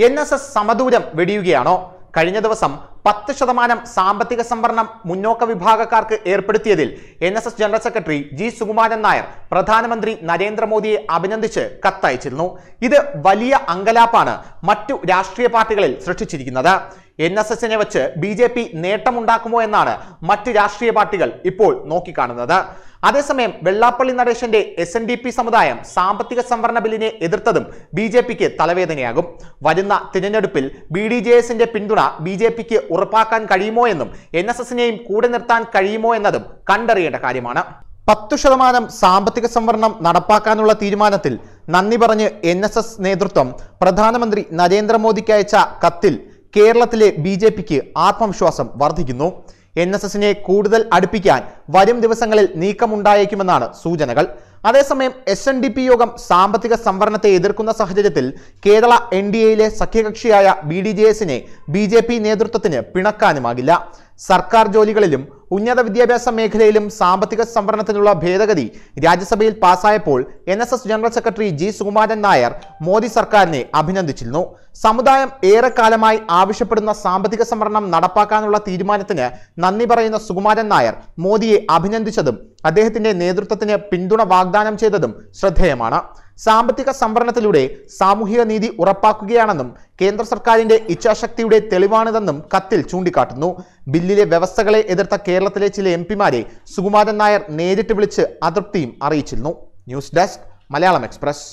NSS സമദൂരം വെടിയുകയാണോ? കഴിഞ്ഞ ദിവസം 10% സാമ്പത്തിക സംവരണം മുന്നോക്ക വിഭാഗക്കാർക്ക് ഏർപ്പെടുത്തിയതിൽ NSS general secretary G Sukumaran Nair പ്രധാനമന്ത്രി നരേന്ദ്രമോദിയെ അഭിനന്ദിച്ച് കത്തയച്ചിരുന്നു. ഇത് വലിയ അങ്കലാപ്പാണ് മറ്റു രാഷ്ട്രീയ പാർട്ടികളിൽ സൃഷ്ടിച്ചിരിക്കുന്നത്. NSSനെ വെച്ച് BJP നേട്ടമുണ്ടാക്കുമോ എന്നാണ് മറ്റ് രാഷ്ട്രീയ പാർട്ടികൾ ഇപ്പോൾ നോക്കിക്കാണുന്നത്. അതേസമയം വെള്ളാപ്പള്ളി നടേശന്റെ SNDP സമുദായം സാമ്പത്തിക സംവരണ ബില്ലിനെ എതിർത്തതും BJPക്ക് തലവേദനയാകും. വരുന്ന തിരഞ്ഞെടുപ്പിൽ BDJSന്റെ പിന്തുണ BJPക്ക് ഉറപ്പാക്കാൻ കഴിയുമോ എന്നും NSSനെയും കൂടെ നിർത്താൻ കഴിയുമോ എന്നതും കണ്ടറിയേണ്ട കാര്യമാണ്. 10% സാമ്പത്തിക സംവരണം നടപ്പാക്കാനുള്ള തീരുമാനത്തിൽ നന്ദി പറഞ്ഞ് NSS നേതൃത്വം പ്രധാനമന്ത്രി നരേന്ദ്രമോദിക്ക് അയച്ച കത്തിൽ കേരളത്തിലെ BJPക്ക് ആത്മവിശ്വാസം വർദ്ധിക്കുന്നു. NSSനെ കൂടുതൽ അടുപ്പിക്കാൻ വരും ദിവസങ്ങളിൽ നീക്കമുണ്ടായേക്കുമെന്നാണ് സൂചനകൾ. അതേസമയം SNDP യോഗം സാമ്പത്തിക സംവരണത്തെ എതിർക്കുന്ന സാഹചര്യത്തിൽ കേരള NDAയിലെ സഖ്യകക്ഷിയായ BDJSനെ BJP നേതൃത്വത്തിന് പിണക്കാനുമാകില്ല. സർക്കാർ ജോലികളിലും ഉന്നത വിദ്യാഭ്യാസ മേഖലയിലും സാമ്പത്തിക സംവരണത്തിനുള്ള ഭേദഗതി രാജ്യസഭയിൽ പാസായപ്പോൾ NSS general secretary G Sukumaran Nair Modi സർക്കാരിനെ അഭിനന്ദിച്ചിരുന്നു. സമുദായം ഏറെക്കാലമായി ആവശ്യപ്പെടുന്ന സാമ്പത്തിക സംവരണം നടപ്പാക്കാനുള്ള തീരുമാനത്തിന് നന്ദി പറയുന്ന സുകുമാരൻ നായർ മോദിയെ അഭിനന്ദിച്ചതും അദ്ദേഹത്തിന്റെ നേതൃത്വത്തിന് പിന്തുണ വാഗ്ദാനം ചെയ്തതും ശ്രദ്ധേയമാണ്. സാമ്പത്തിക സംവരണത്തിലൂടെ സാമൂഹിക നീതി ഉറപ്പാക്കുകയാണെന്നും കേന്ദ്ര സർക്കാരിന്റെ ഇച്ഛാശക്തിയുടെ തെളിവാണിതെന്നും കത്തിൽ ചൂണ്ടിക്കാട്ടുന്നു. ബില്ലിലെ വ്യവസ്ഥകളെ എതിർത്ത കേരളത്തിലെ ചില MP-മാരെ സുകുമാരൻ നായർ നേരിട്ട് വിളിച്ച് അതൃപ്തിയും അറിയിച്ചിരുന്നു. News desk Malayalam express.